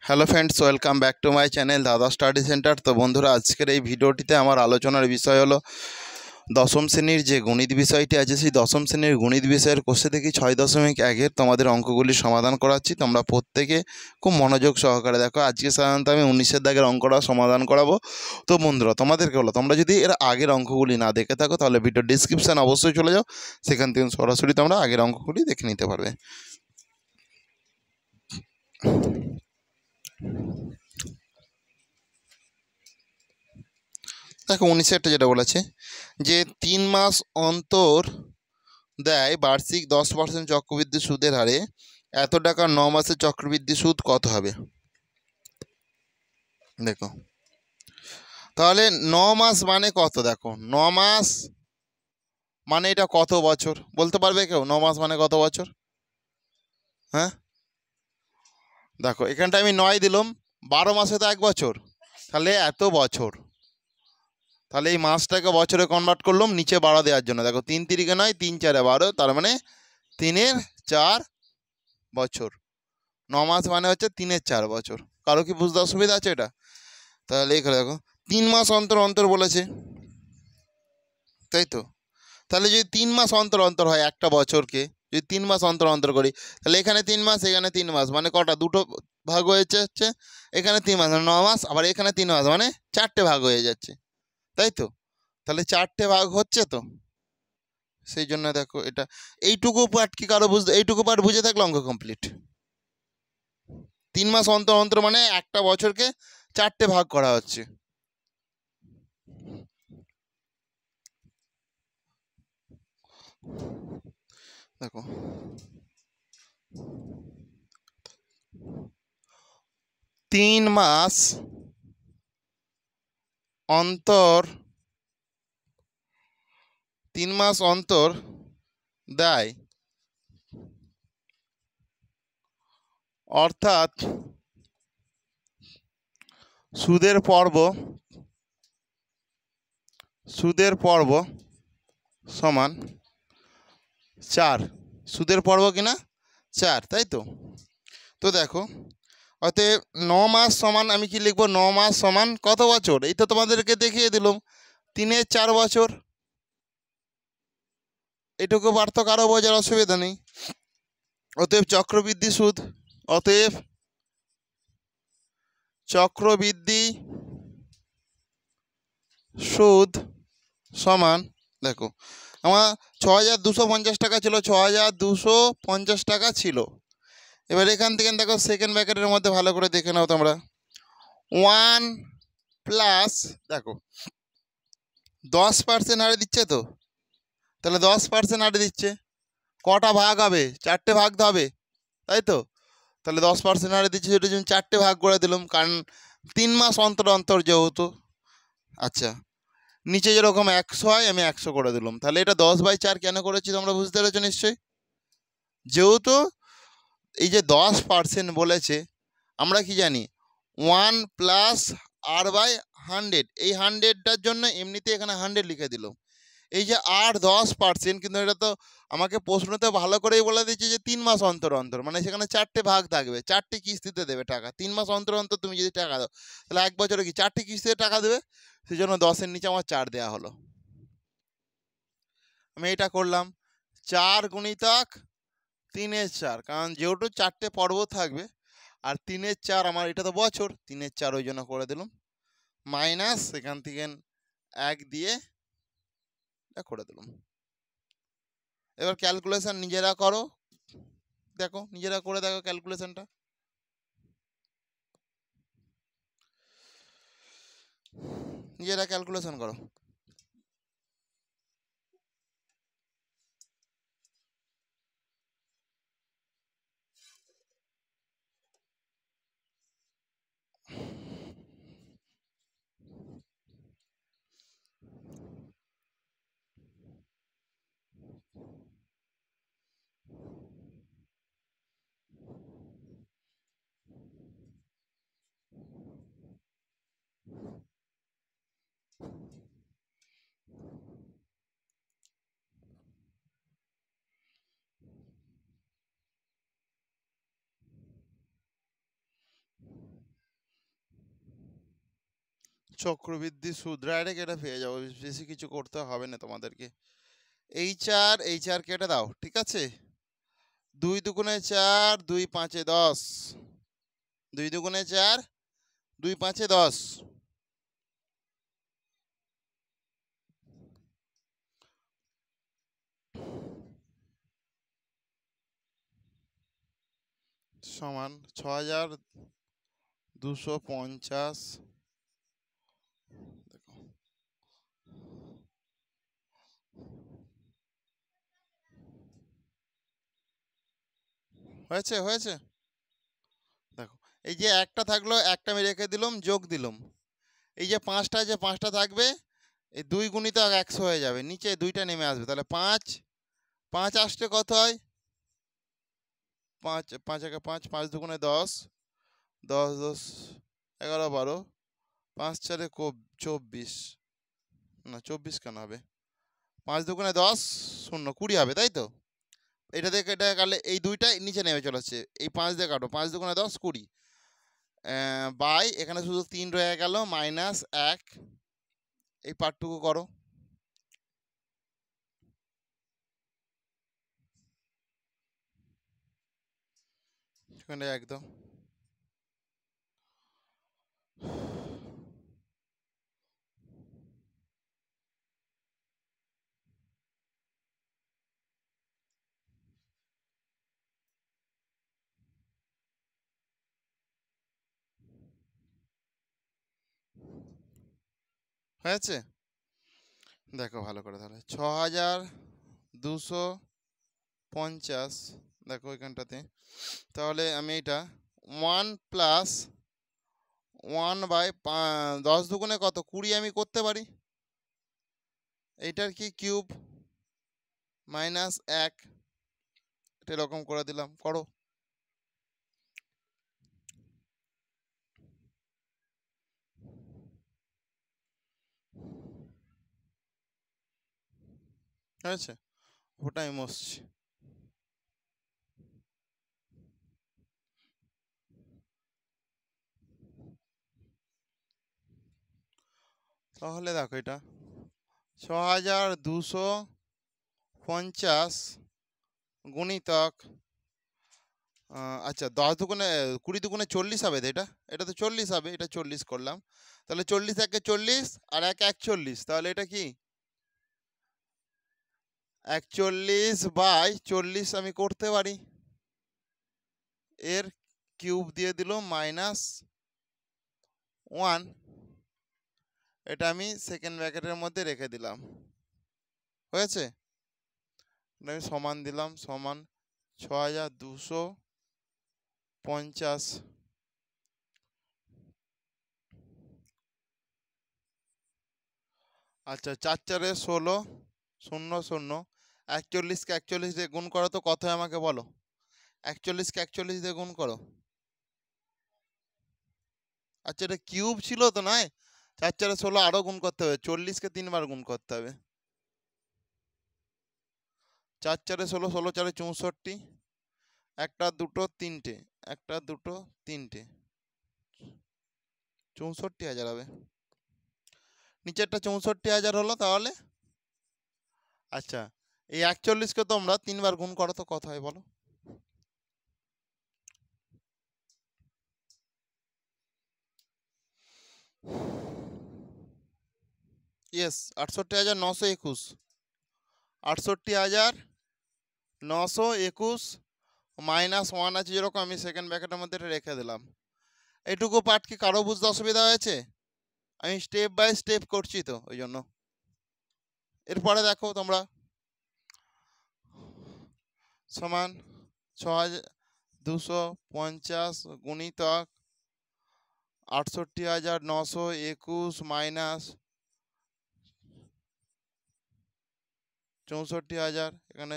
Hello friends, welcome back to my channel দাদা study centre. তো বন্ধুরা, আজকের এই ভিডিওটিতে আমার আলোচনার বিষয় হলো দশম শ্রেণীর যে গণিত বিষয়টি আছে, সেই দশম শ্রেণীর গণিত বিষয়ের কোষে থেকে 6.1-এর তোমাদের অঙ্কগুলি সমাধান করাচ্ছি। তোমরা প্রত্যেকে খুব মনোযোগ সহকারে দেখো। আজকে সাধারণত আমি 19-এর দাগের অঙ্কটা সমাধান করাবো। তো বন্ধুরা, তোমাদেরকে হলো, তোমরা যদি এর আগের অঙ্কগুলি না দেখে থাকো তাহলে ভিডিও ডিসক্রিপশান অবশ্যই চলে যাও, সেখান থেকে সরাসরি তোমরা আগের অঙ্কগুলি দেখে নিতে পারবে। দেখো 19-এরটা যেটা বলেছে যে 3 মাস অন্তর দেয় বার্ষিক 10% চক্রবৃদ্ধি সুদের হারে, এত টাকা 9 মাসের চক্রবৃদ্ধি সুদ কত হবে? দেখো তাহলে 9 মাস মানে কত? দেখো 9 মাস মানে এটা কত বছর বলতে পারবে কেউ? 9 মাস মানে কত বছর? হ্যাঁ, দেখো এখানটা আমি 9 দিলাম, 12 মাসে তো 1 বছর, তাহলে এত বছর। তাহলে এই মাসটাকে বছরে কনভার্ট করলাম নিচে 12 দেওয়ার জন্য। দেখো 3 তিরিকে 9, 3 4 12, তার মানে 3-এর 4 বছর। 9 মাস মানে হচ্ছে 3-এর 4 বছর। কারো কি বুঝতে অসুবিধা আছে এটা? তাহলে এখানে দেখো 3 মাস অন্তর অন্তর বলেছে, তাই তো? তাহলে যদি 3 মাস অন্তর অন্তর হয় একটা বছরকে, যদি 3 মাস অন্তর অন্তর করি, তাহলে এখানে 3 মাস, এখানে 3 মাস, মানে কটা? দুটো ভাগ হচ্ছে এখানে 3 মাস মানে 9 মাস, আবার এখানে 3 মাস মানে 4টে ভাগ হয়ে যাচ্ছে, তাই তো? তাহলে 4টে ভাগ হচ্ছে তো, সেই জন্য দেখো এটা এইটুকু পার্ট কি কারো বুঝতে? এইটুকু পার্ট বুঝে থাকলে অঙ্ক কমপ্লিট। 3 মাস অন্তর অন্তর মানে একটা বছরকে 4টে ভাগ করা হচ্ছে। দেখো 3 মাস অন্তর 3 মাস অন্তর দেয়, অর্থাৎ সুদের পর্ব সমান 4। সুদের পর্ব কিনা 4, তাই তো? তো দেখো অতএব 9 মাস সমান আমি কি লিখবো? 9 মাস সমান কত বছর? এই তো তোমাদেরকে দেখিয়ে দিলাম, 3-এর 4 বছর। এটুকু পার্থক্য আরও বোঝার অসুবিধা নেই। অতএব চক্রবৃদ্ধি সুদ সমান, দেখো আমার 6,250 টাকা ছিল, 6,250 টাকা ছিল। এবার এখান থেকে দেখো সেকেন্ড ব্র্যাকেটের মধ্যে ভালো করে দেখে নাও তোমরা, 1 প্লাস, দেখো 10% হারে দিচ্ছে তো, তাহলে 10% হারে দিচ্ছে, কটা ভাগ হবে? 4টে ভাগ হবে, তাই তো? তাহলে 10% হারে দিচ্ছে, সেটার জন্য 4টে ভাগ করে দিলাম, কারণ 3 মাস অন্তর অন্তর যেহেতু। আচ্ছা, নিচে যেরকম 100 হয় আমি 100 করে দিলাম। তাহলে এটা 10/4 কেন করেছি তোমরা বুঝতে পেরেছো নিশ্চয়ই? যেহেতু এই যে 10% বলেছে, আমরা কি জানি 1 প্লাস R/100, এই 100টার জন্য এমনিতে এখানে 100 লিখে দিল। এই যে আর 10%, কিন্তু এটা তো আমাকে প্রশ্নতে ভালো করেই বলে দিচ্ছে যে 3 মাস অন্তর অন্তর, মানে সেখানে 4টে ভাগ থাকবে, 4টে কিস্তিতে দেবে টাকা। 3 মাস অন্তর অন্তর তুমি যদি টাকা দাও, তাহলে 1 বছরে কি 4টে কিস্তিতে টাকা দেবে, সেই জন্য 10-এর নিচে আমার 4 দেওয়া হলো। আমি এটা করলাম 4 গুণিতক 3-এর 4, কারণ যেহেতু 4টে পর্ব থাকবে, আর 3-এর 4 আমার এটা তো বছর, 3-এর 4 ওই জন্য করে দিলাম, মাইনাস এখান থেকে 1 দিয়ে করে দিলাম। এবার ক্যালকুলেশন নিজেরা করো, দেখো নিজেরা করে দেখো ক্যালকুলেশনটা। নিজেরা ক্যালকুলেশন করো। চক্রবৃদ্ধি সুদ ডাইরেক্ট এটা পেয়ে যাবো, বেশি কিছু করতে হবে না তোমাদেরকে। এইচ আর কেটে দাও, ঠিক আছে। 2 দুগুণে 4, 2 5 10, 2 দুগুণে 4, 2 5 10, সমান 6250। দেখো হয়েছে হয়েছে। দেখো এই যে একটা থাকলো, একটা আমি রেখে দিলাম, যোগ দিলাম। এই যে 5টা, যে 5টা থাকবে, এই 2 গুণিত 100 হয়ে যাবে, নিচে 2টা নেমে আসবে, তাহলে 5 5 আসলে কত হয়? 5 5 একে 5, 5 দুগুণে 10, 10 10 11 12, 5 4 24, না 24 কেন হবে, 5 দুগুণে 10, 0 20 হবে, তাই তো। এটা থেকে এটা কাটলে এই 2টাই নিচে নেমে চলে আসছে, এই 5 দিয়ে কাটো, 5 দুগুণে 10 20, বাই এখানে শুধু 3 রয়ে গেল, -1, এই পার্টটুকু করো। এখানে একদম হয়েছে। দেখো ভালো করে, তাহলে 6250, দেখো ওইখানটাতে। তাহলে আমি এটা 1 + 1/10 দুগুণে কত, 20 আমি করতে পারি। এইটার কি কিউব, -1, এটা এরকম করে দিলাম, করো। হয়েছে, ওটা আমি মুছছি। তাহলে দেখো এটা 6250 গুণিতক, আচ্ছা 10 দুগুণে 20 দুগুণে 40 হবে তো, এটা এটা তো 40 হবে, এটা 40 করলাম। তাহলে 40 একে 40 আর 1 41, তাহলে এটা কি 41/40 আমি করতে পারি। এর কিউব দিয়ে দিল -1, এটা আমি সেকেন্ড ব্র্যাকেটের মধ্যে রেখে দিলাম। হয়েছে, এটা আমি সমান দিলাম, সমান 6250। আচ্ছা 4 4 16, 0 0, 41কে 41 দিয়ে গুণ করো তো কত হয় আমাকে বলো। 41কে 41 দিয়ে গুণ করো। আচ্ছা এটা কিউব ছিল তো, নয় 4 4 16, আরো গুণ করতে হবে, 40কে 3বার গুণ করতে হবে। 4 4 16, 16 4 64, একটা দুটো তিনটে, একটা দুটো তিনটে, 64,000 হবে। নিচেরটা 64,000 হলো তাহলে। আচ্ছা এই 41কে তোমরা 3বার গুণ করো তো কত হয় বলো। ইয়েস, 68,921, 68,921 -1 আছে যেরকম, আমি সেকেন্ড ব্র্যাকেটের মধ্যে এটা রেখে দিলাম। এইটুকু পার্ট কি কারো বুঝতে অসুবিধা হয়েছে? আমি স্টেপ বাই স্টেপ করছি তো ওই জন্য। এরপরে দেখো তোমরা, সমান 6250 গুণিতক 68,921 মাইনাস 64,000, এখানে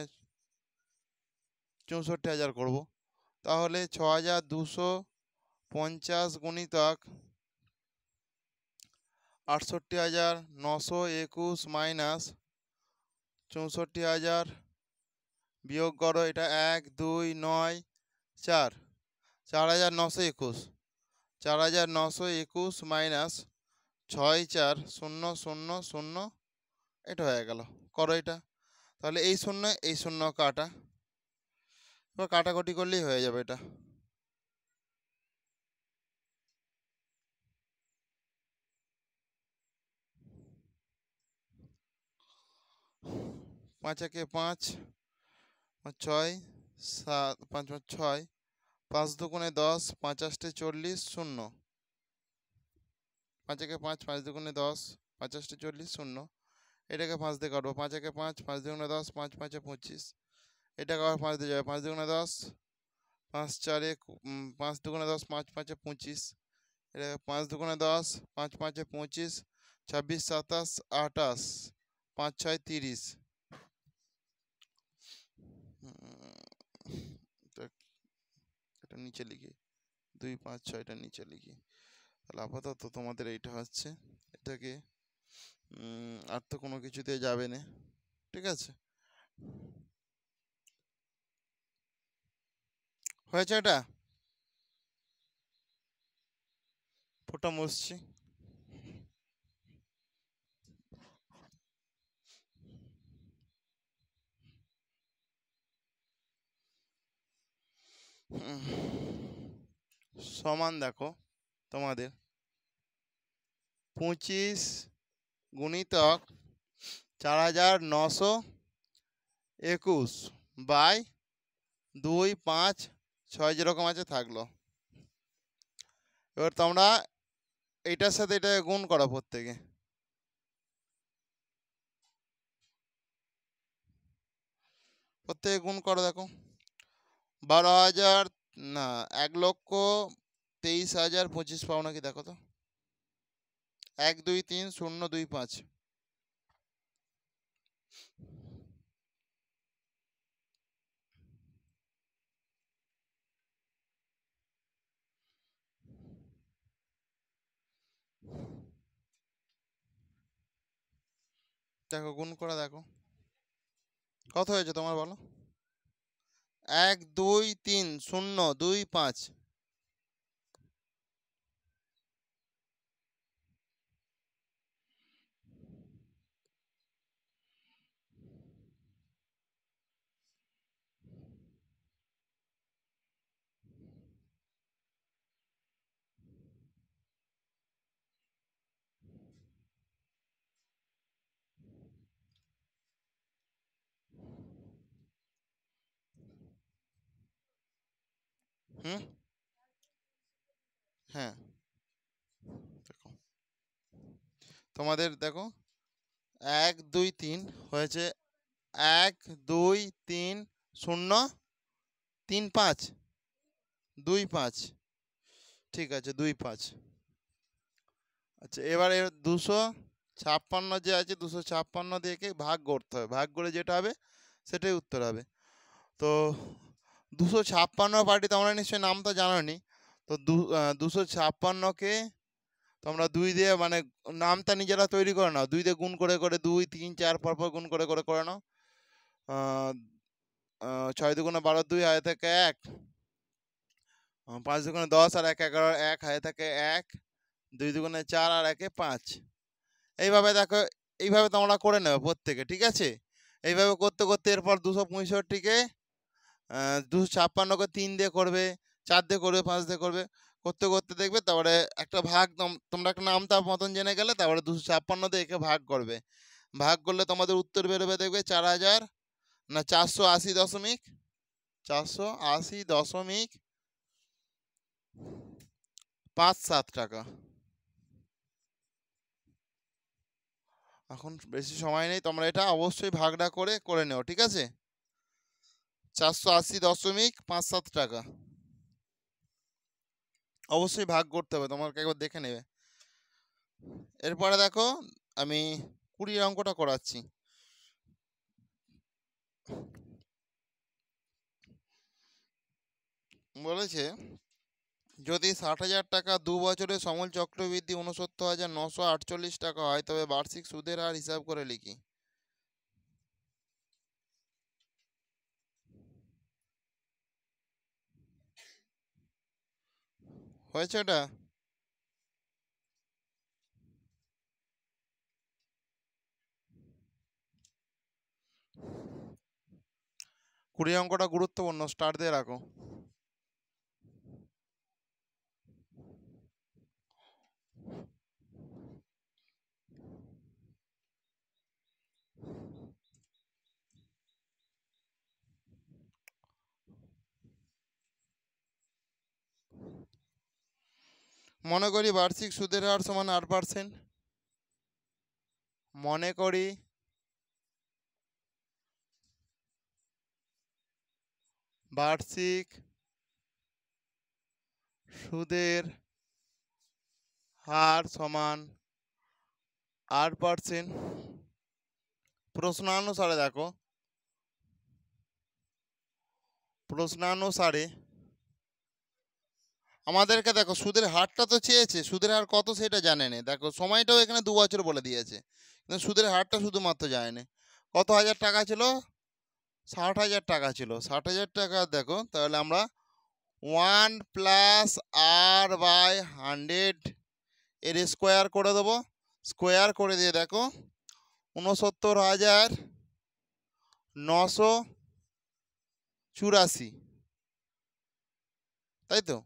64,000 করব। তাহলে 6250 গুণিতক 68,921 মাইনাস 64,000 বিয়োগ করো, এটা 1 2 9 4, 4,921, 4,921 মাইনাস 64000, এটা হয়ে গেল। করো এটা। তাহলে এই শূন্য কাটা, এবার কাটাকুটি করলেই হয়ে যাবে এটা। পাঁচ একে পাঁচ, ছয়, সাত, পাঁচ পাঁচ ছয়, পাঁচ দুগুণে 10, পাঁচ আষ্টে 40, শূন্য। পাঁচ একে পাঁচ, পাঁচ দুগুণে 10, পাঁচ আষ্টে 40, শূন্য। এটাকে 5 দিয়ে কাটবো, পাঁচ একে পাঁচ, পাঁচ দুগুণে 10, পাঁচ পাঁচে 25। এটাকে আবার 5 দিয়ে যাবে, পাঁচ দুগুণে 10, পাঁচ চারে, পাঁচ দুগুণে 10, পাঁচ পাঁচে 25। এটাকে পাঁচ দুগুণে 10, পাঁচ পাঁচে 25, 26, 27, 28, পাঁচ ছয় 30। এটা নিচে লিখি, 2 5 6টা নিচে লিখি। তাহলে আপাতত তোমাদের এইটা হচ্ছে, এটাকে আর তো কোনো কিছুতে যাবে না, ঠিক আছে? হয়েছে এটা? ফোটা মুছছি। সমান দেখো তোমাদের 25 গুণিতক 4921 বাই 2 5 6 যেরকম আছে থাকলো। এবার তোমরা এইটার সাথে এটা গুণ করো, প্রত্যেকে গুণ করো। দেখো 12,000 না, 1,23,025 পাও নাকি দেখো তো। 1 2 3 0 2 5। দেখো গুণ করে দেখো কত হয়েছে তোমার, বলো। 1 2 3 0 2 5। হুম, হ্যাঁ দেখো তোমাদের, দেখো 1 2 3 হয়েছে, 1 2 3 0 3 5 2 5। ঠিক আছে, 2 5। আচ্ছা, এবারে 256 যে আছে, 256 দিয়ে ভাগ করতে হবে, ভাগ করে যেটা হবে সেটাই উত্তর হবে। তো 256 পার্টি তোমরা নিশ্চয়ই নাম তো জানো নি। তো 256কে তোমরা 2 দিয়ে, মানে নামটা নিজেরা তৈরি করে নাও, 2 দিয়ে গুণ করে করে 2 3 4 পরপর গুণ করে করে করে নাও। 6 দুগুণে 12, 2 হাতে থাকে 1, 5 দুগুণে 10 আর 1 11, 1 হাতে থাকে 1, 2 দুগুণে 4 আর 1 5। এইভাবে দেখো, এইভাবে তোমরা করে নেবে প্রত্যেকে, ঠিক আছে? এইভাবে করতে করতে এরপর 265কে 256কে 3 দিয়ে করবে, 4 দিয়ে করবে, 5 দিয়ে করবে, করতে করতে দেখবে তারপরে একটা ভাগ, তোমরা একটা নামটা মতন জেনে গেলে, তারপরে 256 দিয়ে একে ভাগ করবে। ভাগ করলে তোমাদের উত্তর বেরোবে, দেখবে 4,000 না 480 দশমিক 480.57 টাকা। এখন বেশি সময় নেই, তোমরা এটা অবশ্যই ভাগটা করে করে নেও, ঠিক আছে? 480.57 টাকা অবশ্যই ভাগ করতে হবে, তোমাকে একবার দেখে নেবে। এরপরে দেখো আমি 20 অঙ্কটা করাচ্ছি। বলেছে, যদি 60,000 টাকা 2 বছরে সমূল চক্রবৃদ্ধি 69,948 টাকা হয়, তবে বার্ষিক সুদের হার হিসাব করে লিখি। হয়েছে এটা? 20 অঙ্কটা গুরুত্বপূর্ণ, স্টার্ট দিয়ে রাখো। মনে করি বার্ষিক সুদের হার সমান 8%। মনে করি বার্ষিক সুদের হার সমান 8%। প্রশ্নানুসারে দেখো, প্রশ্নানুসারে আমাদেরকে দেখো সুদের হারটা তো চেয়েছে, সুদের হার কত সেটা জানে না। দেখো সময়টাও এখানে 2 বছর বলে দিয়েছে, কিন্তু সুদের হারটা শুধুমাত্র জানে না। কত হাজার টাকা ছিল? 60,000 টাকা ছিল। 60,000 টাকা দেখো, তাহলে আমরা 1 + r/100 এর স্কোয়ার করে দেবো। স্কোয়ার করে দিয়ে দেখো 69,984, তাই তো?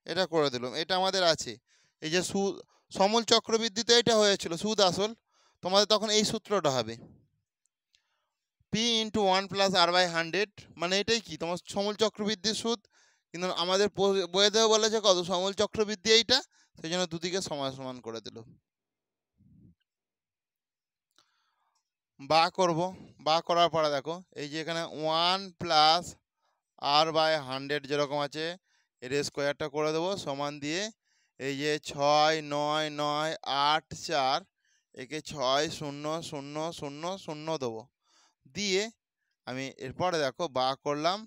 এটা করে দিলাম, এটা আমাদের আছে। এই যে সমূল চক্রবৃদ্ধিতে এটা হয়েছিল সুদ আসল, তোমাদের তখন এই সূত্রটা হবে p × 1 + r/100, মানে এটাই কি তোমার সমূল চক্রবৃদ্ধির সুদ। কিন্তু আমাদের বইয়েতেও বলেছে কত সমূল চক্রবৃদ্ধি এইটা, সেই জন্য দুদিকে সমান সমান করে দিল। বা করব, বা করার পরে দেখো এই যে এখানে 1 + r/100 যেরকম আছে এর স্কোয়ারটা করে দেবো, সমান দিয়ে এই যে 69984 একে 60000 দেবো, দিয়ে আমি এরপরে দেখো বা করলাম।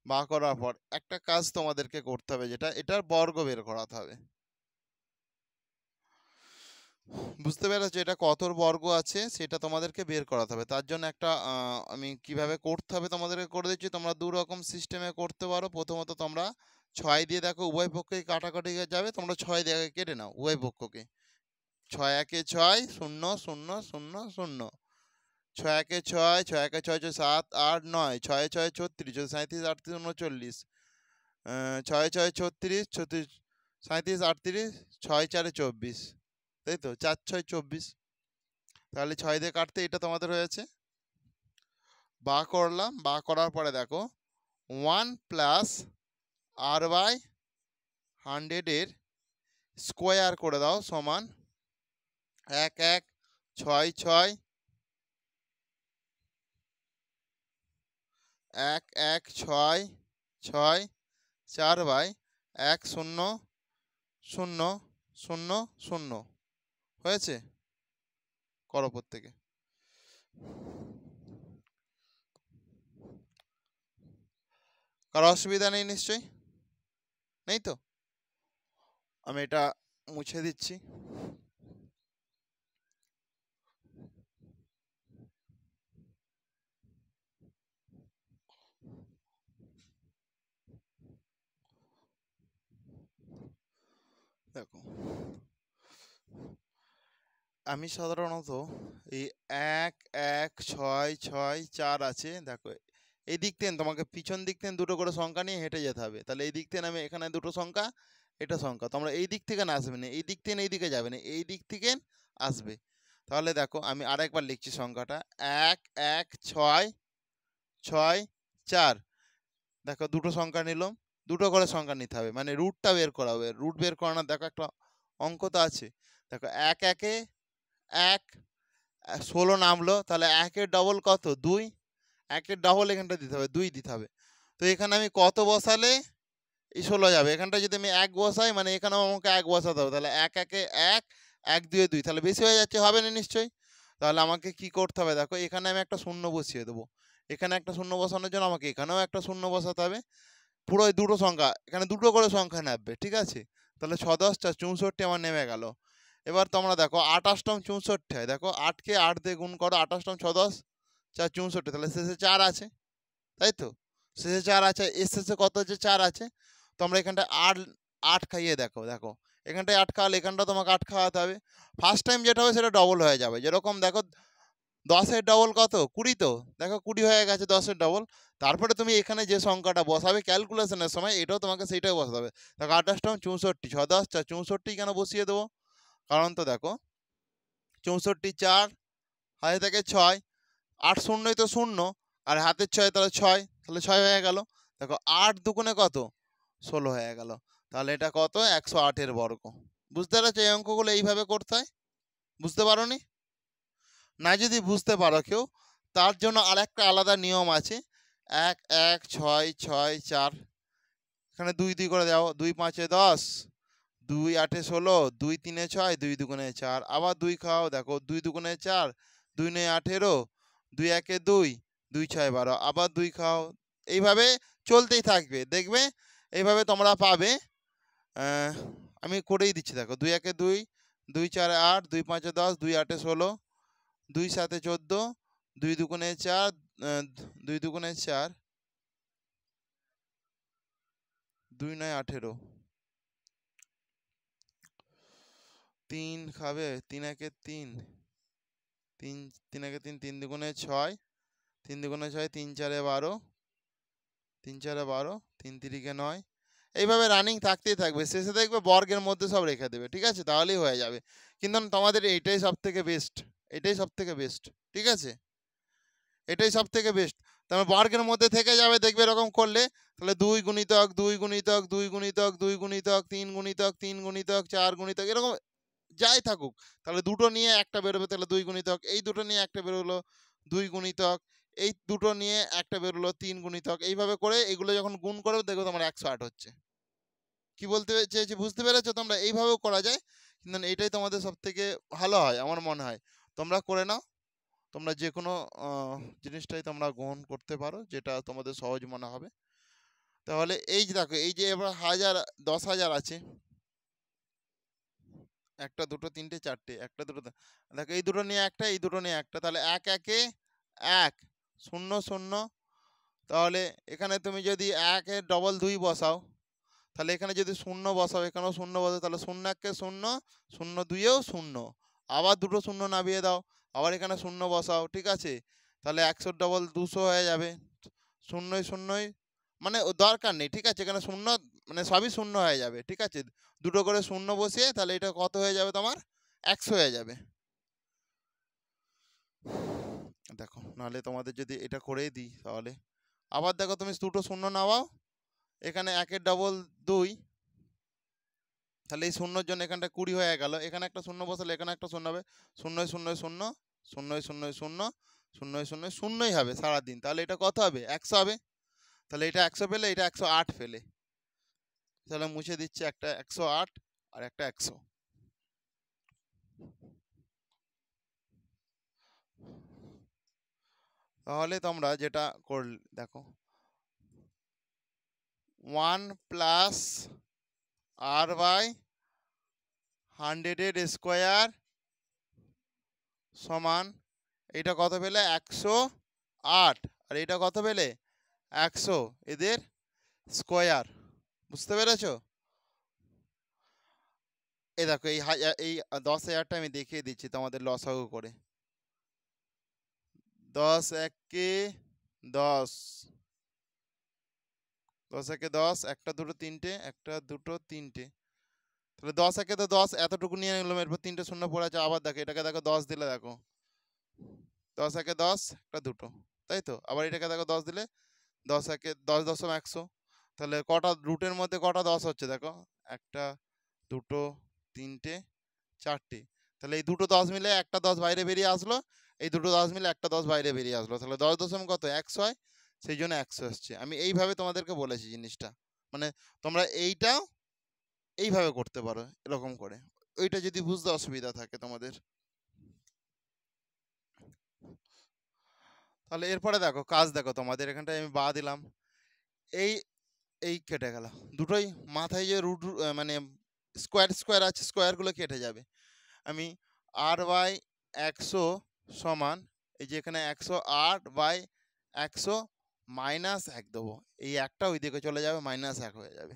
বা করার পর একটা কাজ তোমাদেরকে করতে হবে, যেটা এটার বর্গ বের করাতে হবে। বুঝতে পেরেছো? এটা কতর বর্গ আছে সেটা তোমাদেরকে বের করাতে হবে। তার জন্য একটা আমি কিভাবে করতে হবে তোমাদেরকে করে দিচ্ছি। তোমরা দু রকম সিস্টেমে করতে পারো। প্রথমত তোমরা 6 দিয়ে দেখো উভয় পক্ষেই কাটাকাটি যাবে, তোমরা 6 দিয়ে কেটে নাও উভয় পক্ষকে। 6 × 1 = 6, 0 0 0 0, 6 × 1 = 6, 6 × 1 = 6, 7 8 9, 6 × 6 = 36, 37 38 39, 6 × 6 = 36, 37 38, 6 × 4 = 24, তাই তো? 4 6 24, তাহলে 6 দিয়ে কাটতে এটা তোমাদের হয়েছে। বা করলাম, বা করার পরে দেখো 1 + r/100 এর স্কোয়ার করে দাও, সমান 1 1 6 6 1 1 6 6 4/1 0 0 0 0 হয়েছে? করো প্রত্যেকে। কারো অসুবিধা নেই নিশ্চয়ই? নেই তো? আমি এটা মুছে দিচ্ছি। দেখো আমি সাধারণত এই 1 1 6 6 4 আছে, দেখো এই দিক থেকে তোমাকে পিছন দিক থেকে দুটো করে সংখ্যা নিয়ে হেঁটে যেতে হবে। তাহলে এই দিক থেকে আমি এখানে দুটো সংখ্যা, এটা সংখ্যা, তোমরা এই দিক থেকে না আসবে না, এই দিক থেকে এই দিকে যাবে না, এই দিক থেকে আসবে। তাহলে দেখো আমি আরেকবার লিখছি সংখ্যাটা 1 1 6 6 4। দেখো দুটো সংখ্যা নিলাম, দুটো করে সংখ্যা নিতে হবে, মানে রুটটা বের করা হবে। রুট বের করানোর দেখো একটা অঙ্ক তো আছে। দেখো 1 1 এ 1 16 নামলো, তাহলে 1 এর ডবল কত? 2, 1 এর ডবল এখানটা দিতে হবে, 2 দিতে হবে। তো এখানে আমি কত বসালে এই 16 যাবে? এখানটা যদি আমি 1 বসাই, মানে এখানেও আমাকে 1 বসাতে হবে। তাহলে 1 1 এ 1 1 2 এ 2, তাহলে বেশি হয়ে যাচ্ছে, হবে না নিশ্চয়ই? তাহলে আমাকে কি করতে হবে দেখো, এখানে আমি একটা শূন্য বসিয়ে দেবো। এখানে একটা শূন্য বসানোর জন্য আমাকে এখানেও একটা শূন্য বসাতে হবে। পুরো দুটো সংখ্যা, এখানে দুটো করে সংখ্যা নামবে, ঠিক আছে? তাহলে 6 10 64 আমার নেমে গেল। এবার তোমরা দেখো 28 64 হয়, দেখো 8কে 8 দিয়ে গুণ করো, 28 6 10 64, তাহলে শেষে 4 আছে, তাই তো? শেষে 4 আছে, এর শেষে কত আছে? 4 আছে। তোমরা এখানটা 8 খাইয়ে দেখো, দেখো এখানটায় 8 খাওয়ালে এখানটা তোমাকে 8 খাওয়াতে হবে। ফার্স্ট টাইম যেটা হবে সেটা ডবল হয়ে যাবে। যেরকম দেখো 10-এর ডবল কত? 20 তো। দেখো 20 হয়ে গেছে 10-এর ডবল। তারপরে তুমি এখানে যে সংখ্যাটা বসাবে ক্যালকুলেশনের সময় এটাও তোমাকে সেইটাই বসাতে হবে। দেখো 28 টা 64, 6 10 4 64 কেন বসিয়ে দেবো? কারণ তো দেখো 64 4 হাতে থাকে 6, 8 শূন্যই তো 0 আর হাতের 6 তাহলে 6, তাহলে 6 হয়ে গেল। দেখো 8 দুগুণে কত? 16 হয়ে গেল। তাহলে এটা কত? 108 এর বর্গ। বুঝতে পেরেছো এই অঙ্কগুলো এইভাবে করতে হয়? বুঝতে পারোনি? না যদি বুঝতে পারো কেউ, তার জন্য আরেকটা আলাদা নিয়ম আছে। 1 1 6 6 4 এখানে 2 2 করে দাও। 2 5 এ 10, 2 8 এ 16, 2 3 এ 6, 2 দুগুণে 4, আবার 2 খাও। দেখো 2 দুগুণে 4, 2 9 18, 2 1 এ 2, 2 6 12, আবার 2 খাও। এইভাবে চলতেই থাকবে, দেখবে এইভাবে তোমরা পাবে। আমি করেই দিচ্ছি দেখো 2 1 এ 2, 2 4 এ 8, 2 5 এ 10, 2 8 এ 16, 2 7 এ 14, 2 দুগুণে 4, 2 দুগুণে 4, 2 9 18, 3 খাবে, 3 1 এ 3, 3 3 1 এ 3, 3 দুগুণে 6, 3 দুগুণে 6, 3 4 এ 12, 3 4 এ 12, 3 3 কে 9। এইভাবে রানিং থাকতেই থাকবে, শেষে দেখবে বর্গের মধ্যে সব রেখে দেবে, ঠিক আছে? তাহলেই হয়ে যাবে। কিন্তু তোমাদের এইটাই সব থেকে বেস্ট, এটাই সব থেকে বেস্ট, ঠিক আছে? এটাই সব থেকে বেস্ট। তারপর বর্গের মধ্যে থেকে যাবে, দেখবে এরকম করলে তাহলে 2 গুণিতক 2 গুণিতক 2 গুণিতক 2 গুণিতক 3 গুণিতক 3 গুণিতক 4 গুণিতক এরকম যাই থাকুক, তাহলে দুটো নিয়ে একটা বেরোবে, তাহলে 2 গুণিতক, এই দুটো নিয়ে একটা বেরোলো 2 গুণিতক, এই দুটো নিয়ে একটা বেরোলো 3 গুণিতক। এইভাবে করে এগুলো যখন গুণ করবে দেখবে তোমার 108 হচ্ছে। কি বলতে চেয়েছি বুঝতে পেরেছো তোমরা? এইভাবেও করা যায়, কিন্তু এইটাই তোমাদের সব থেকে ভালো হয় আমার মনে হয়। তোমরা করে নাও, তোমরা যে কোনো জিনিসটাই তোমরা গ্রহণ করতে পারো যেটা তোমাদের সহজ মনে হবে। তাহলে এই যে দেখো, এই যে এবার 1000 10,000 আছে, 1 2 3 4, 1 2 দেখো এই দুটো নিয়ে একটা, এই দুটো নিয়ে একটা, তাহলে 1 1 এ 1 0 0। তাহলে এখানে তুমি যদি 1 এর ডবল 2 বসাও, তাহলে এখানে যদি 0 বসাও, এখানেও 0 বসাও, তাহলে 0 1 কে 0, 0 2 এও 0, আবার দুটো 0 নামিয়ে দাও, আবার এখানে 0 বসাও, ঠিক আছে? তাহলে 100 ডবল 200 হয়ে যাবে। 0 0 মানে দরকার নেই, ঠিক আছে? এখানে 0 মানে সবই 0 হয়ে যাবে, ঠিক আছে? দুটো করে 0 বসিয়ে তাহলে এটা কত হয়ে যাবে তোমার? 100 হয়ে যাবে। দেখো নাহলে তোমাদের যদি এটা করেই দিই তাহলে আবার দেখো তুমি দুটো 0 নামাও, এখানে 1 এর ডবল 2, তাহলে এই 0 জন্য এখানটা 20 হয়ে গেল। এখানে একটা 0 বসালে এখানে একটা 0 হবে। 0 0 0 0 0 0 0 0 0ই হবে সারাদিন। তাহলে এটা কত হবে? 100 হবে। তাহলে এটা 100 পেলে, এটা 108 পেলে। তাহলে মুছে দিচ্ছি, একটা 108 আর একটা 100। তাহলে তোমরা যেটা করলে দেখো 1 প্লাস r বাই 100 এর স্কোয়ার সমান, এটা কত পেলে? 108, আর এটা কত পেলে? 100, এদের স্কোয়ার। বুঝতে পেরেছো? এই দেখো এই 10,000টা আমি দেখিয়ে দিচ্ছি তোমাদের লসাগু করে। 10 1 10, 10 1 10, একটা দুটো তিনটে, একটা দুটো তিনটে, তাহলে 10 1 তো 10 এতটুকু নিয়ে নিলাম, এরপর তিনটে শূন্য পড়ে আছে। আবার দেখো এটাকে দেখো 10 দিলে দেখো 10 1 10, একটা দুটো, তাই তো? আবার এটাকে দেখো 10 দিলে 10 1 10 দশম 100। তাহলে কটা রুটের মধ্যে কটা 10 হচ্ছে দেখো, একটা দুটো তিনটে চারটে, তাহলে এই দুটো 10 মিলে একটা 10 বাইরে বেরিয়ে আসলো, এই দুটো 10 মিলে একটা 10 বাইরে বেরিয়ে আসলো, তাহলে 10 দশম কত? 100 হয়, সেই জন্য 100 আসছে। আমি এইভাবে তোমাদেরকে বলেছি জিনিসটা, মানে তোমরা এইটাও এইভাবে করতে পারো এরকম করে, ওইটা যদি বুঝতে অসুবিধা থাকে তোমাদের। তাহলে এরপরে দেখো কাজ, দেখো তোমাদের এখানটায় আমি দিলাম, এই এই কেটে গেল, দুটোই মাথায় যে রুট মানে স্কোয়ার স্কোয়ার আছে, স্কোয়ারগুলো কেটে যাবে। আমি r বাই 100 সমান, এই যে এখানে 108 বাই 100 মাইনাস 1 দেবো, এই একটা ওই দিকে চলে যাবে, মাইনাস 1 হয়ে যাবে।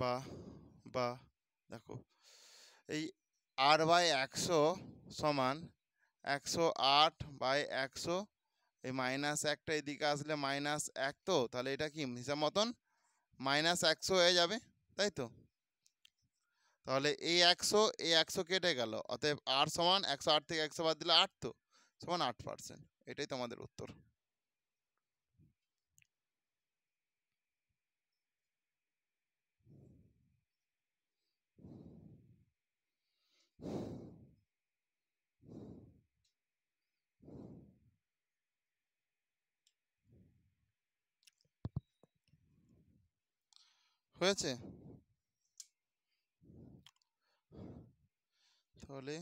বা বা দেখো এই r/100 সমান 108/100, এই -1টা এদিকে আসলে -1, তো তাহলে এটা কি হিসাব মতন -100 হয়ে যাবে, তাই তো? তাহলে এই 100 কেটে গেল, অতএব r সমান 108 থেকে 100 বাদ দিলে 8, তো সমান 8%। এটাই তোমাদের উত্তর। হয়েছে? তাহলে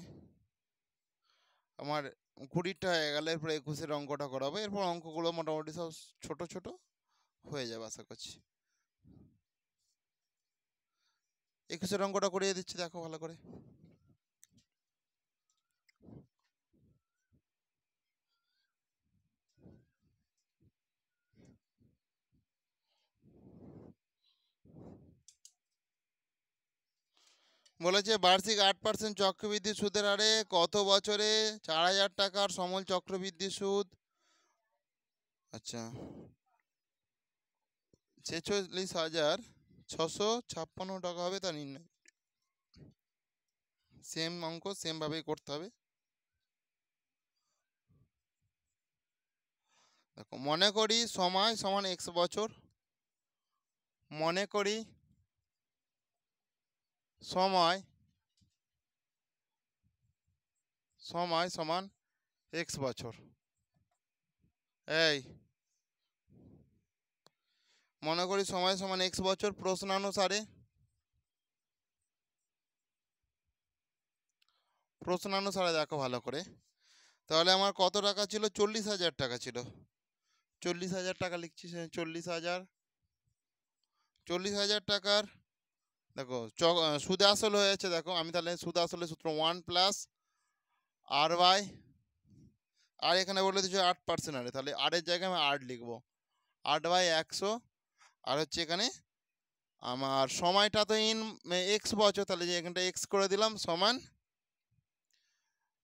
আমার 20টা হয়ে গেল, এরপর 21-এর অঙ্কটা করাবো। এরপর অঙ্কগুলো মোটামুটি সব ছোট ছোট হয়ে যাবে আশা করছি। 21-এর অঙ্কটা করিয়ে দিচ্ছি, দেখো ভালো করে। বলেছে বার্ষিক 8% চক্রবৃদ্ধি সুদের হারে কত বছরে 4000 টাকার সমল চক্রবৃদ্ধি সুদ, আচ্ছা 46,656 টাকা হবে তা নির্ণয়। সেম অঙ্ক সেম ভাবেই করতে হবে। দেখো মনে করি সময় সমান x বছর, মনে করি সময় সময় সমান x বছর। এই মনে করি সময় সমান x বছর, প্রশ্নানুসারে দেখো ভালো করে। তাহলে আমার কত টাকা ছিল? 40,000 টাকা ছিল। 40,000 টাকা লিখছি, 40,000 টাকার দেখো সুদে আসল হয়েছে। দেখো আমি তাহলে সুদে আসলে সূত্র 1 প্লাস r বাই, আর এখানে বলে দিচ্ছি 8% আরে, তাহলে r এর জায়গায় আমি 8 লিখবো, 8/100। আর হচ্ছে এখানে আমার সময়টা তো x বছর, তাহলে যে এখানটা x করে দিলাম সমান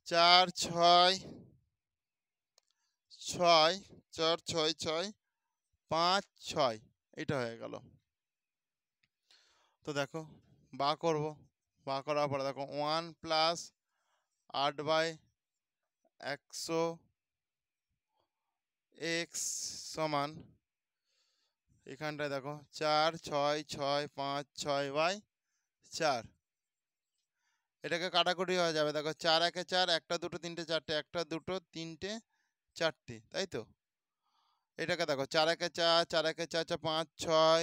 4 6 6 4 6 6 5 6, এটা হয়ে গেল। তো দেখো বা করব, বা করার পরে দেখো 1 প্লাস 8/100 x সমান এখানটায় দেখো 4 6 6 5 6/4। এটাকে কাটাকুটি হয়ে যাবে, দেখো 4 1 4, 1 2 3 4, 1 2 3 4, তাই তো? এটাকে দেখো 4 1 4, 4 1 4 4 5 6,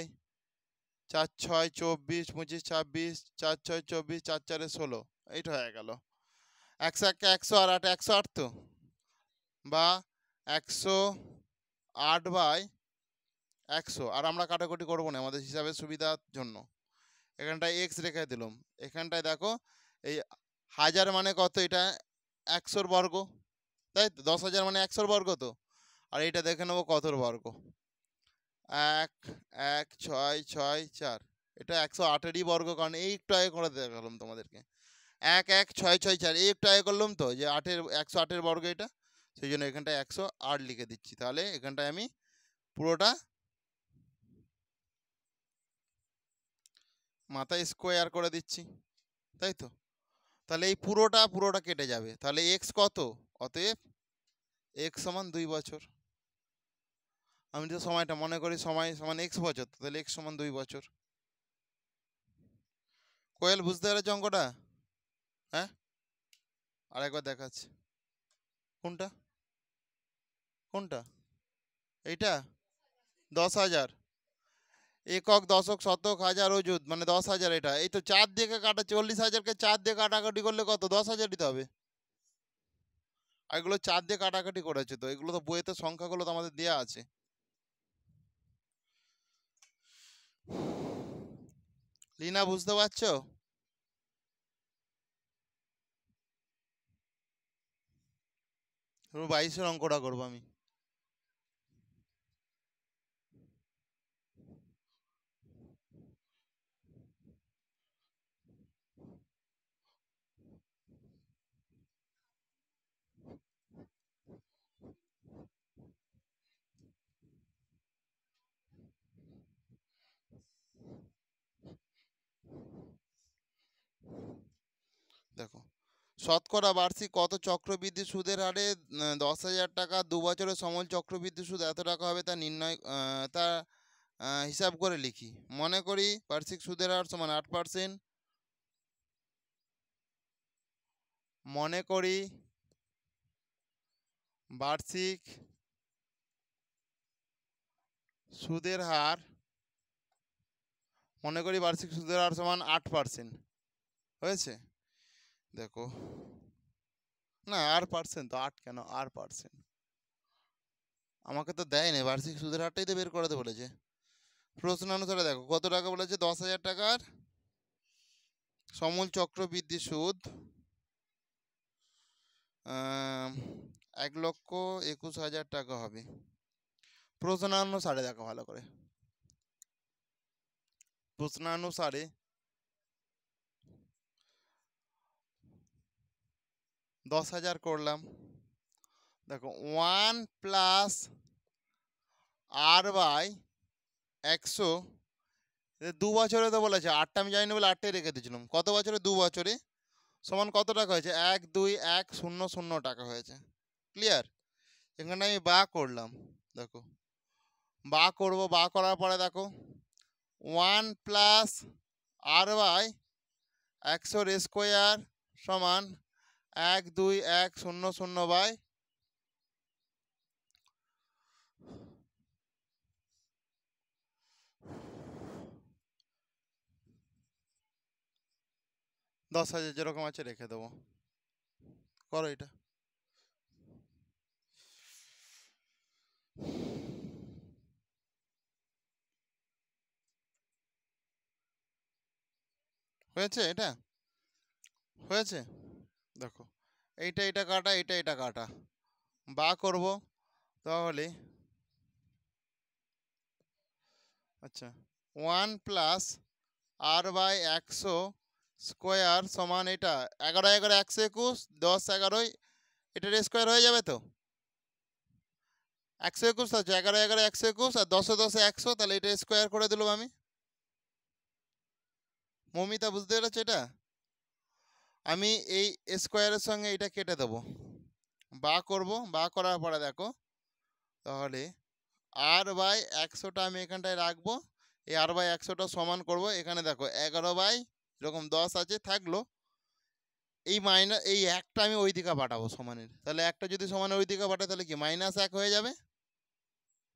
4 6 24 25 26, 4 6 24, 4 4 16, এইটা হয়ে গেল। 100 100 আর 8 108, তো বা 108/100। আর আমরা কাটাকুটি করবো না আমাদের হিসাবের সুবিধার জন্য, এখানটায় এক্স রেখে দিলাম। এখানটায় দেখো এই 1000 মানে কত? এটা 100-র বর্গ, তাই তো? 10,000 মানে 100-র বর্গ, তো আর এটা দেখে নেবো কতর বর্গ। 1 1 6 6 4, এটা 108-এরই বর্গ, কারণ এই একটু আগে করে দেখালাম তোমাদেরকে। 1 1 6 6 4, এই একটু আগে করলাম তো, যে 108-এর বর্গ এটা, সেই জন্য এখানটায় 108 লিখে দিচ্ছি। তাহলে এখানটায় আমি পুরোটা মাথায় স্কোয়ার করে দিচ্ছি, তাই তো? তাহলে এই পুরোটা কেটে যাবে, তাহলে এক্স কত? অতএব এক্স সমান 2 বছর। আমি তো সময়টা মনে করি সময় সমান এক্স বছর, তাহলে এক্স সমান 2 বছর। কোয়েল বুঝতে পেরেছ অঙ্কটা? হ্যাঁ, আরেকবার দেখাচ্ছি। কোনটা কোনটা? এইটা 10,000 একক দশক শতক হাজার অযুত মানে 10,000, এটা এই তো 4 দিয়ে কাটা, 40,000-কে 4 দিয়ে কাটাকাটি করলে কত? 10,000 দিতে হবে। আর এগুলো 4 দিয়ে কাটাকাটি করেছে, তো এগুলো তো বইয়েতে সংখ্যাগুলো তো আমাদের দেওয়া আছে। লিনা বুঝতে পারছো? 22-এর অঙ্কটা করবো আমি। শতকরা বার্ষিক কত চক্রবৃদ্ধি সুদের হারে 10,000 টাকা 2 বছরের সমল চক্রবৃদ্ধি সুদ এত টাকা হবে তা নির্ণয় তা হিসাব করে লিখি। মনে করি বার্ষিক সুদের হার সমান 8%। মনে করি বার্ষিক সুদের হার সমান 8%। হয়েছে? দেখো না 8% তো 8 কেন 8%, আমাকে তো দেয়নি, বার্ষিক সুদের হারটাই তো বের করাতে বলেছে। প্রশ্ন অনুসারে দেখো কত টাকা বলেছে, 10,000 টাকার সমূল চক্রবৃদ্ধি সুদ 1,21,000 টাকা হবে। প্রশ্নানুসারে দেখো ভালো করে, প্রশ্নানুসারে 10,000 করলাম। দেখো 1 প্লাস r/100, 2 বছরে তো বলেছে, 8টা আমি জানি না বলে 8টাই রেখে দিয়েছিলাম। কত বছরে? 2 বছরে, সমান কত টাকা হয়েছে? 1,2,1,0,0 টাকা হয়েছে। ক্লিয়ার? এখানে আমি বা করলাম, দেখো বা করব, বা করার পরে দেখো 1 প্লাস r/100 সমান 1,2,1,0,0 10,000 যেরকম আছে রেখে দেবো। করো এটা। হয়েছে? এটা হয়েছে? দেখো এটা কাটা, এটা কাটা, বা করব তাহলে, আচ্ছা 1 প্লাস r/100 স্কোয়ার সমান এটা 11 11 121, 10 11, এটার স্কোয়ার হয়ে যাবে তো 121 আছে, 11 11 121 আর 10 10 100, তাহলে এটা স্কোয়ার করে দিলাম আমি। মমিতা বুঝতে পেরেছো? এটা আমি এই স্কোয়ারের সঙ্গে এটা কেটে দেবো, বা করব, বা করার পরে দেখো তাহলে r/100টা আমি এখানটায় রাখবো, এই r/100টা সমান করব, এখানে দেখো 11 এরকম 10 আছে থাকলো, এই মাইনাস এই একটা আমি ওই দিকে পাঠাবো সমানের, তাহলে একটা যদি সমানের ওই দিকে পাঠাই তাহলে কি -1 হয়ে যাবে।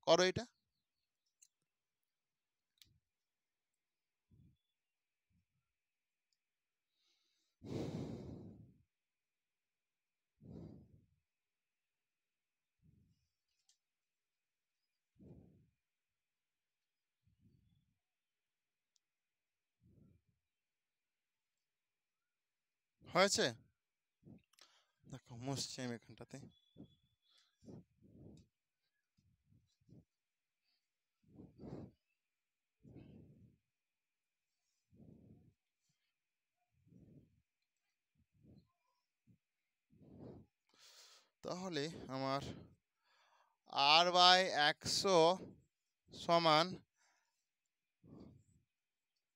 করো এটা। হয়েছে? দেখো মুছছি আমি এখানটাতে। তাহলে আমার r/100 সমান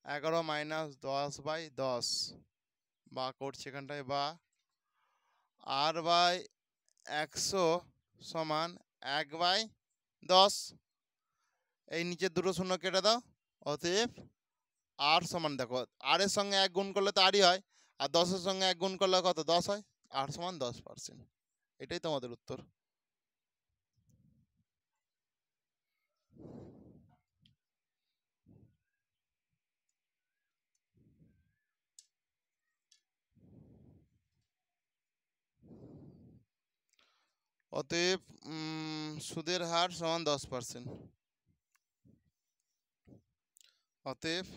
11 - 10/10, বা করছি এখানটায়, বা r/100 সমান 1/10, এই নিচের দুটো শূন্য কেটে দাও, অতএব r সমান, দেখো r এর সঙ্গে 1 গুণ করলে তো rই হয়, আর 10-এর সঙ্গে 1 গুণ করলে কত? 10 হয়। r সমান 10%। এটাই তোমাদের উত্তর। অতএব সুদের হার সমান 10%। অতএব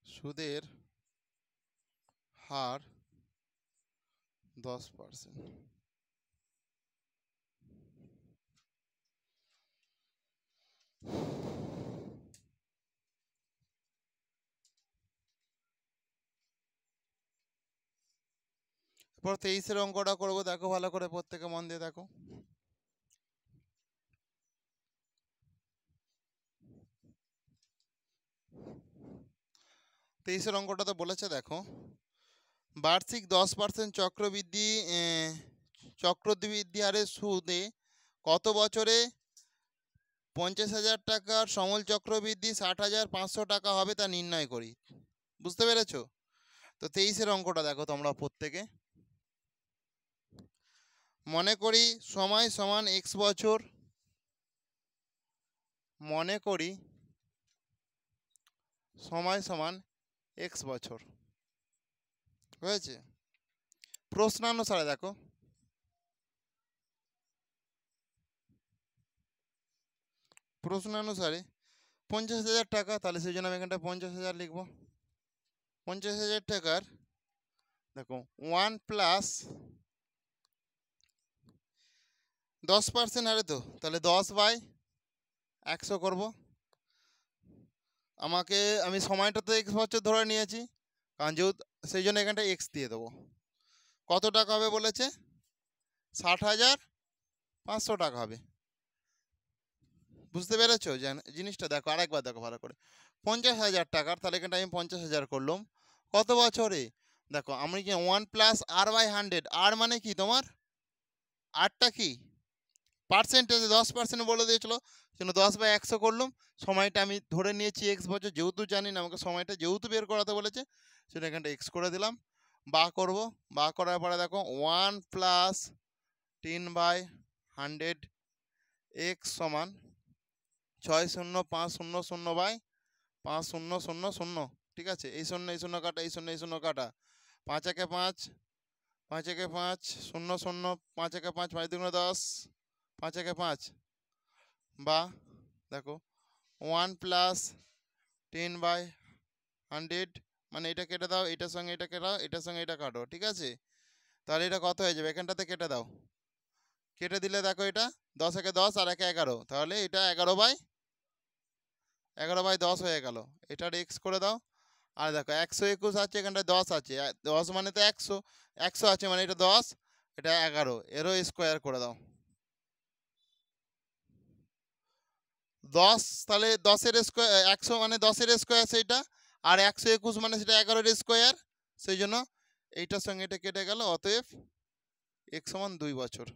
সুদের হার 10%। এরপর 23-এর অঙ্কটা করবো, দেখো ভালো করে, প্রত্যেকে মন দিয়ে দেখো। 23-এর অঙ্কটা তো বলেছে, দেখো বার্ষিক 10% চক্রবৃদ্ধি হারে সুদে কত বছরে 50,000 টাকার সমূল চক্রবৃদ্ধি 60,500 টাকা হবে তা নির্ণয় করি। বুঝতে পেরেছো? তো 23-এর অঙ্কটা দেখো তোমরা প্রত্যেকে। মনে করি সময় সমান x বছর, মনে করি সময় সমান x বছর হয়েছে। প্রশ্নানুসারে দেখো, প্রশ্নানুসারে 50,000 টাকা, তাহলে সেই জন্য আমি এখানটা 50,000 লিখবো। 50,000 টাকার দেখো 1+10% হারে, তো তাহলে 10/100 করব। আমি সময়টা তো x বছর ধরে নিয়েছি, কারণ যেহেতু সেই জন্য এখানটা x দিয়ে দেবো। কত টাকা হবে বলেছে? 60,500 টাকা হবে। বুঝতে পেরেছো জিনিসটা? দেখো আরেকবার দেখো ভালো করে। 50,000 টাকার, তাহলে এখানটা আমি 50,000 করলাম। কত বছরে? দেখো আমি কি 1+r/100, আর মানে কি তোমার আরটা কি পার্সেন্টেজে 10% বলে দিয়েছিল, সেজন্য 10/100 করলাম। সময়টা আমি ধরে নিয়েছি x বছর, যেহেতু জানি না আমাকে সময়টা যেহেতু বের করাতে বলেছে, সেটা এখানটা x করে দিলাম। বা করব, বা করার পরে দেখো 1+10/100 x সমান 60,500/5000, ঠিক আছে? এই শূন্য এই শূন্য কাটা, এই শূন্য এই শূন্য কাটা, 5 একে 5, 5 একে 5, 0 0, 5 একে 5, 5 দুগুণে 10, 5 একে 5। বা দেখো 1+10/100, মানে এটা কেটে দাও, এটার সঙ্গে এটা কেটে দাও, এটার সঙ্গে এটা কাটো, ঠিক আছে? তাহলে এটা কত হয়ে যাবে? এখানটাতে কেটে দাও, কেটে দিলে দেখো এটা 10 একে 10 আর 1 11, তাহলে এটা 11/10 হয়ে গেল। এটার এক্স করে দাও। আর দেখো 121 আছে, এখানটায় 10 আছে, 10 মানে তো 100, 100 আছে মানে এটা 10, এটা 11, এরও স্কোয়ার করে দাও। 10, তাহলে 10-এর স্কোয়ার, 100 মানে 10-এর স্কোয়ার সেইটা, আর 121 মানে সেটা 11-এর স্কোয়ার, সেই জন্য এইটার সঙ্গে এটা কেটে গেল। অতএব x সমান 2 বছর।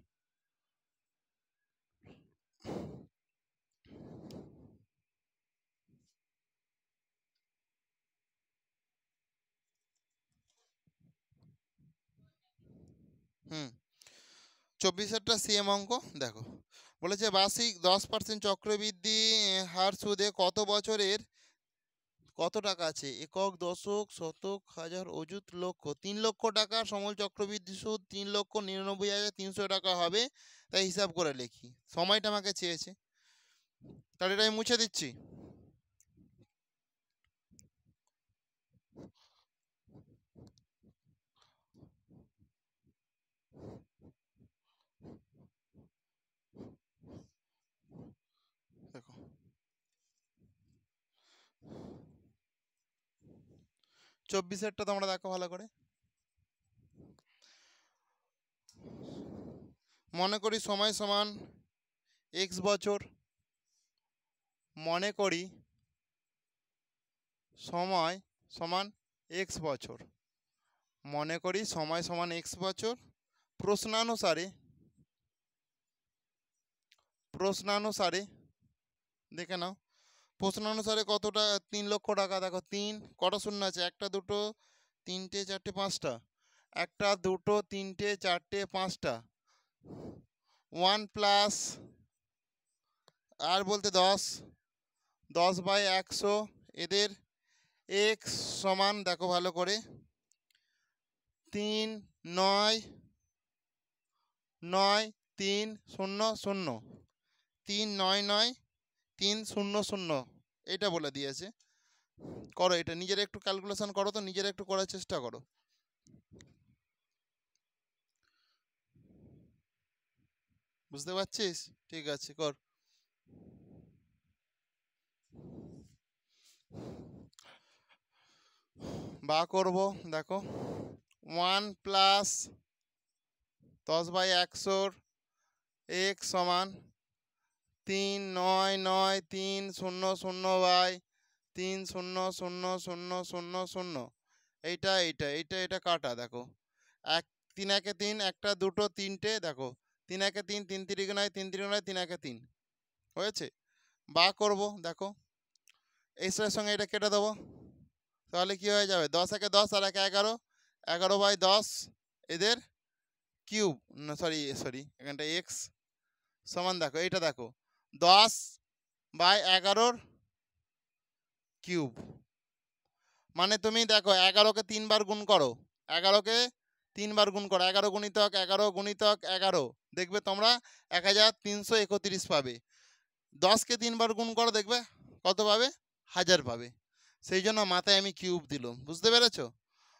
হুম, 24-এরটা সিএম অঙ্ক দেখো। বলেছে বার্ষিক 10% চক্রবৃদ্ধি হার সুদে কত বছরের কত টাকা আছে? একক, দশক, শতক, হাজার, অযুত, লক্ষ। 3 লক্ষ টাকার সমূল চক্রবৃদ্ধি সুদ 3,99,300 টাকা হবে, তাই হিসাব করে লিখি। সময়টা আমাকে চেয়েছে, তাহলে এটা আমি মুছে দিচ্ছি। দেখো 24-এরটা তোমরা দেখো ভালো করে। মনে করি সময় সমান x বছর, মনে করি সময় সমান x বছর, মনে করি সময় সমান x বছর। প্রশ্নানুসারে দেখে নাও, প্রশ্নানুসারে কতটা? 3 লক্ষ টাকা। দেখো 3 কটা শূন্য আছে? 1 2 3 4 5টা, 1 2 3 4 5টা। 1 প্লাস আর বলতে 10, 10/100, এদের x সমান দেখো ভালো করে 3 9 9 3 0 0, 3 9 9 3 0 0, এটা বলে দিয়েছে। করো এটা, নিজের একটু ক্যালকুলেশন করো, তো নিজের একটু করার চেষ্টা করো। বুঝতে পারছিস? ঠিক আছে, কর। বা করব, দেখো 1+10/100 x সমান 3 9 9 3 0 0/3 0 0 0 0 0, এইটা এইটা এইটা এটা কাটা দেখো, এক 3 একে 3, একটা দুটো তিনটে, দেখো 3 একে 3, 3 3 নয়, 3 3 নয়, 3 একে 3 হয়েছে। বা করব দেখো, এই সঙ্গে এটা কেটে দেবো, তাহলে কি হয়ে যাবে, 10 একে 10 আর 1 11, 11/10 এদের কিউব, না সরি সরি এখানটা এক্স সমান দেখো এইটা দেখো 10/11 কিউব। মানে তুমি দেখো 11কে 3 বার গুণ করো, 11কে 3 বার গুণ করো, 11 গুণিতক 11 গুণিতক 11, দেখবে তোমরা 1331 পাবে। 10কে 3 বার গুণ করো, দেখবে কত পাবে, 1000 পাবে। সেই জন্য মাথায় আমি কিউব দিলাম, বুঝতে পেরেছো?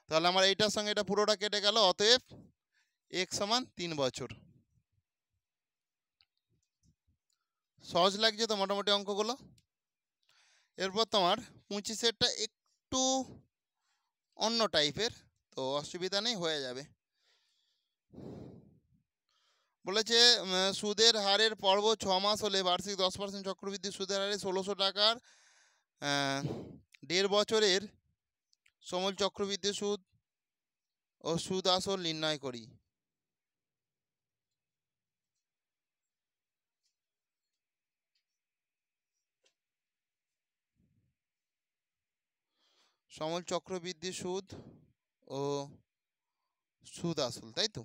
তাহলে আমার এইটার সঙ্গে এটা পুরোটা কেটে গেল, অতএব x সমান 3 বছর। সহজ লাগছে তো মোটামুটি অঙ্কগুলো। এরপর তোমার 25এরটা একটু অন্য টাইপের, তো অসুবিধা নেই, হয়ে যাবে। বলেছে সুদের হারের পর্ব 6 মাস হলে বার্ষিক 10% চক্রবৃদ্ধি সুদের হারে 1600 টাকার 1.5 বছরের সমূল চক্রবৃদ্ধি সুদ ও সুদ আসল নির্ণয় করি। সমূল চক্রবৃদ্ধি সুদ ও সুদ আসল, তাই তো?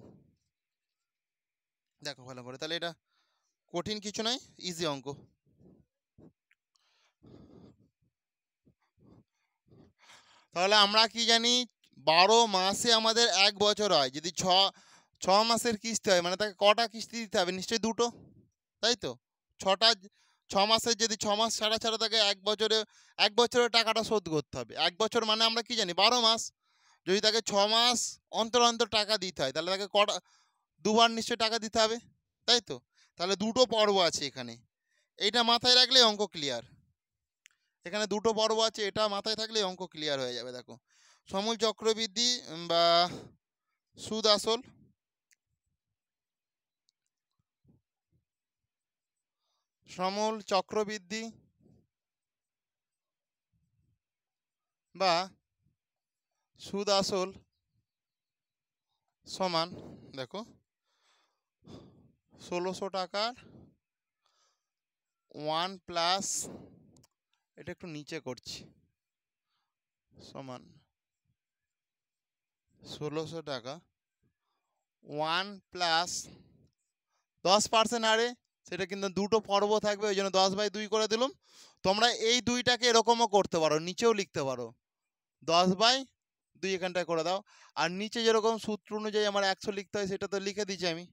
দেখো ভালো করে, তাহলে এটা কঠিন কিছু নয়, ইজি অঙ্ক। তাহলে আমরা কি জানি, 12 মাসে আমাদের 1 বছর হয়, যদি 6 মাসের কিস্তি হয়, মানে তাকে কটা কিস্তি দিতে হবে, নিশ্চয়ই দুটো, তাই তো? 6 মাসের যদি 6 মাস ছাড়া ছাড়া তাকে 1 বছরের টাকাটা শোধ করতে হবে। 1 বছর মানে আমরা কি জানি 12 মাস, যদি তাকে 6 মাস অন্তর অন্তর টাকা দিতে হয়, তাহলে তাকে কটা, দুবার নিশ্চয়ই টাকা দিতে হবে, তাই তো? তাহলে দুটো পর্ব আছে এখানে, এইটা মাথায় রাখলে অঙ্ক ক্লিয়ার। এখানে দুটো পর্ব আছে, এটা মাথায় থাকলে অঙ্ক ক্লিয়ার হয়ে যাবে। দেখো সমূল চক্রবৃদ্ধি বা সুদ আসল, সমূল চক্রবৃদ্ধি বা সুদ আসল সমান, দেখো 1600 টাকার 1+, এটা একটু নিচে করছি, সমান 1600 টাকা 1+10% হারে, সেটা কিন্তু দুটো পর্ব থাকবে, ওই জন্য 10/2 করে দিলাম। তোমরা এই দুইটাকে এরকমও করতে পারো, নিচেও লিখতে পারো, 10/2 এখানটায় করে দাও। আর নিচে যেরকম সূত্র অনুযায়ী আমার 100 লিখতে হয়, সেটা তো লিখে দিচ্ছি আমি।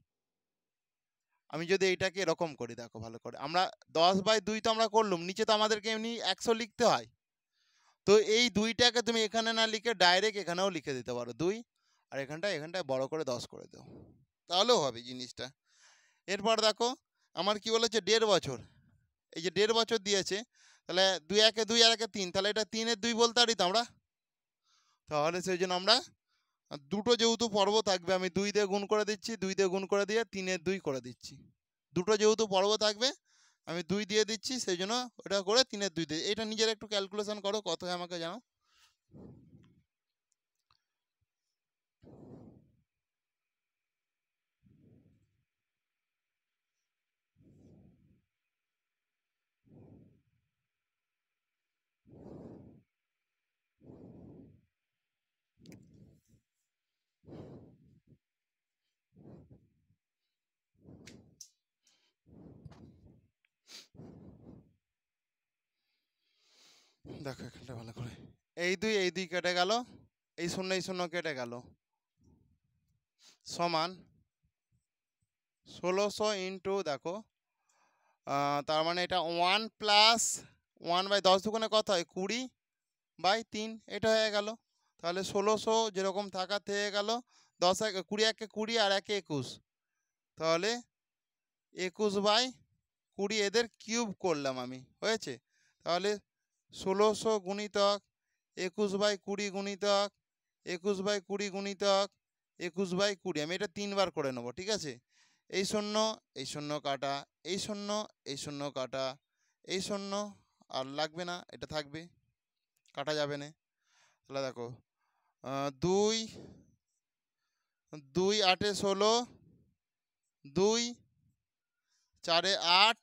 আমি যদি এইটাকে এরকম করি, দেখো ভালো করে, আমরা 10/2 তো আমরা করলাম, নিচে তো আমাদেরকে এমনি 100 লিখতে হয়, তো এই দুইটাকে তুমি এখানে না লিখে ডাইরেক্ট এখানেও লিখে দিতে পারো 2, আর এখানটায় বড় করে 10 করে দাও, তাহলেও হবে জিনিসটা। এরপর দেখো আমার কি বলেছে 1.5 বছর, এই যে 1.5 বছর দিয়েছে, তাহলে 2 একে 2 আর 1 3, তাহলে এটা 3 এর 2 বলতে পারি তো আমরা। তাহলে সেই জন্য আমরা দুটো যেহেতু পর্ব থাকবে, আমি 2 দিয়ে গুণ করে দিচ্ছি, 2 দিয়ে গুণ করে দিয়ে 3 এর 2 করে দিচ্ছি। দুটো যেহেতু পর্ব থাকবে, আমি 2 দিয়ে দিচ্ছি, সেই জন্য ওটা করে 3 এর 2 দিয়ে, এটা নিজের একটু ক্যালকুলেশন করো কত হয় আমাকে জানাও। দেখো এখানটা ভালো করে, এই 2 কেটে গেল, এই 0 কেটে গেল, সমান 1600 ইন্টু, দেখো তার মানে এটা 1+1/10 দুগুণে কত হয়, 20/3, এটা হয়ে গেল। তাহলে 1600 যেরকম থাকা থেকে গেল, 10 20 একে 20 আর 1 21, তাহলে 21/20 এদের কিউব করলাম আমি, হয়েছে। তাহলে 1600 গুণিতক 21/20 গুণিতক 21/20 গুণিতক 21/20, আমি এটা 3 বার করে নেবো, ঠিক আছে। এই 0 কাটা, এই 0 কাটা, এই 0 আর লাগবে না, এটা থাকবে, কাটা যাবে না। তাহলে দেখো দুই, 2 8 16, 2 4 8,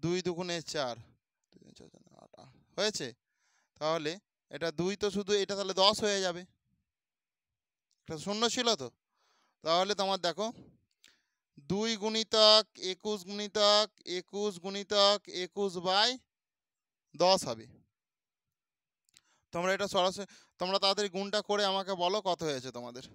2 2 4, 8 হয়েছে। তাহলে এটা 2 তো শুধু এটা তাহলে 10 হয়ে যাবে, এটা শূন্য ছিল তো। তাহলে তোমার দেখো 2 গুণিতক 21 গুণিতক 21 গুণিতক 21/10 হবে। তোমরা এটা সরাসরি তোমরা তাড়াতাড়ি গুণটা করে আমাকে বলো কত হয়েছে তোমাদের।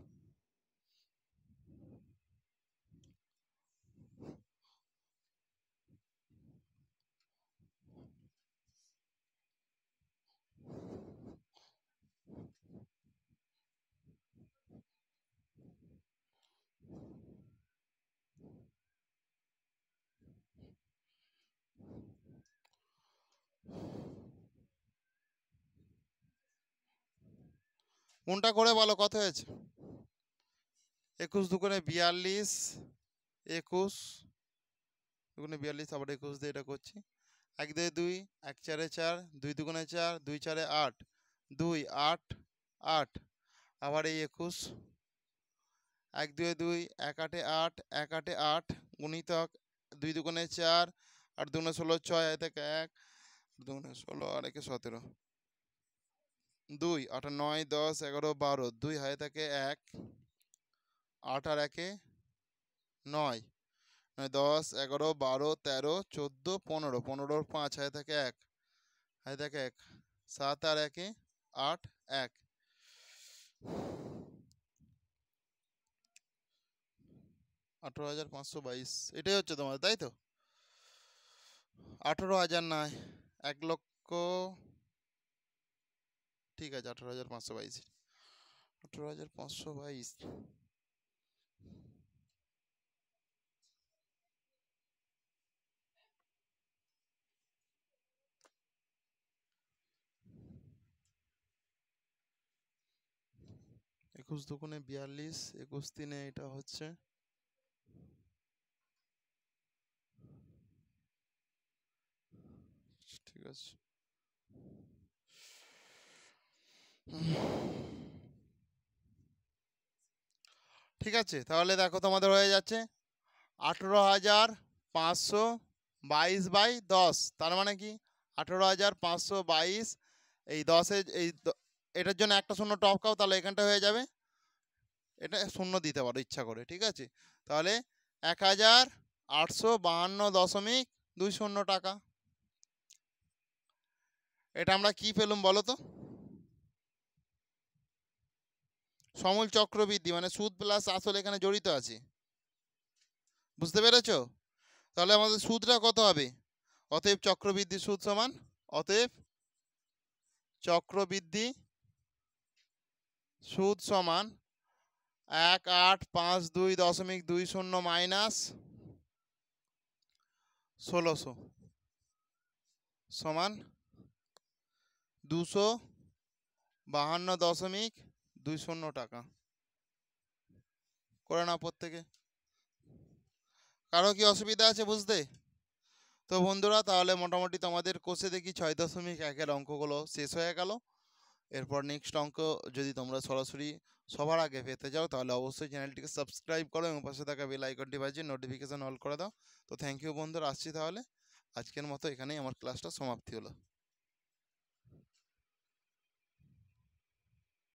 গুণটা করে বলো কত হয়েছে। 21 দুগুণে 42, 21 দুগুণে 42, আবার 21 দিয়ে এটা করছি। 1 2 2, 1 4 4, 2 2 4, 2 4 8, 2 8 8, আবার এই 21, 1 2 2, 1 8 8, 1 8 8 গুণিতক 2 2 4, 8 2 16 6, এ থেকে 1, 2 16 আর 1 17, 2 8 9 10 11 12, 2 হয় থাকে 1, 8 আর 1 9, 10 11 12 13 14 15, 15 5 হয় থাকে 1, হয় থাকে 1, 7 আর 1 8 1, 18,522 এটাই হচ্ছে তোমার, তাই তো? 18,000 নয়, 1 লক্ষ, ঠিক আছে 18,522, 18,522। একুশ দুগুণে 42, 21 তিনে এটা হচ্ছে ঠিক আছে। ঠিক আছে, তাহলে দেখো তোমাদের হয়ে যাচ্ছে 18,522/10, তার মানে কি 18,522, এই 10-এ এই এটার জন্য একটা শূন্য টপকাও, তাহলে এখানটা হয়ে যাবে, এটা শূন্য দিতে পারো ইচ্ছা করে, ঠিক আছে। তাহলে 1,852.20 টাকা। এটা আমরা কি পেলুম বলো তো? সমূল চক্রবৃদ্ধি, মানে সুদ প্লাস আসল এখানে জড়িত আছে, বুঝতে পেরেছো? তাহলে আমাদের সুদটা কত হবে? অতএব চক্রবৃদ্ধি সুদ সমান, অতএব চক্রবৃদ্ধি সুদ সমান 1,852.20 মাইনাস 1,600 সমান 252.20 টাকা। করে নাও প্রত্যেকে। কারো কি অসুবিধা আছে বুঝতে? তো বন্ধুরা, তাহলে মোটামুটি তোমাদের কোষে দেখি 6.1-এর অঙ্কগুলো শেষ হয়ে গেল। এরপর নেক্সট অঙ্ক যদি তোমরা সরাসরি সবার আগে পেতে চাও তাহলে অবশ্যই চ্যানেলটিকে সাবস্ক্রাইব করো এবং পাশে থাকা বেল আইকনটি বাজিয়ে নোটিফিকেশন অল করে দাও। তো থ্যাংক ইউ বন্ধুরা, আসছি তাহলে। আজকের মতো এখানেই আমার ক্লাসটা সমাপ্তি হলো।